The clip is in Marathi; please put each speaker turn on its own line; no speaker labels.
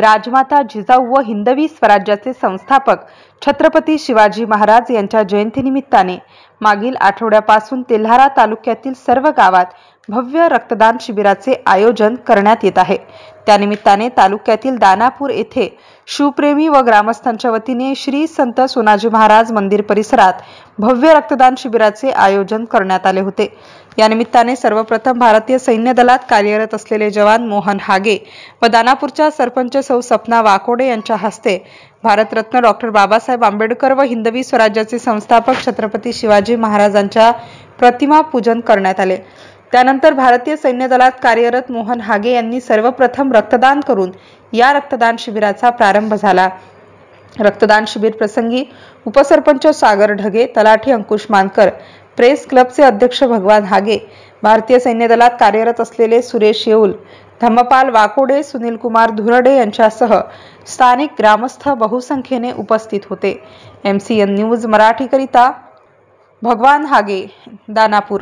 राजमाता जिजाऊ व हिंदवी स्वराज्याचे संस्थापक छत्रपती शिवाजी महाराज यांच्या जयंतीनिमित्ताने मागील आठवड्यापासून तेल्हारा तालुक्यातील सर्व गावात भव्य रक्तदान शिबिराचे आयोजन करण्यात येत आहे। त्यानिमित्ताने तालुक्यातील दानापूर येथे शिवप्रेमी व ग्रामस्थांच्या वतीने श्री संत सोनाजी महाराज मंदिर परिसरात भव्य रक्तदान शिबिराचे आयोजन करण्यात आले होते। या निमित्ताने सर्वप्रथम भारतीय सैन्य दलात कार्यरत असलेले जवान मोहन हागे व दानापूरच्या सरपंच सौ सपना वाकोडे यांच्या हस्ते भारतरत्न डॉक्टर बाबासाहेब आंबेडकर व हिंदवी स्वराज्याचे संस्थापक छत्रपती शिवाजी महाराजांच्या प्रतिमा पूजन करण्यात आले। त्यानंतर भारतीय सैन्य दलात कार्यरत मोहन हागे यांनी सर्वप्रथम रक्तदान करून या रक्तदान शिबिराचा प्रारंभ झाला। रक्तदान शिबिर प्रसंगी उपसरपंच सागर ढगे, तलाठी अंकुश मानकर, प्रेस क्लबचे अध्यक्ष भगवान हागे, भारतीय सैन्य दलात कार्यरत असलेले सुरेश येऊल, धम्मपाल वाकोडे, सुनील कुमार धुरडे यांच्यासह स्थानिक ग्रामस्थ बहुसंख्येने उपस्थित होते। MCN न्यूज मराठी करिता भगवान हागे, दानापूर।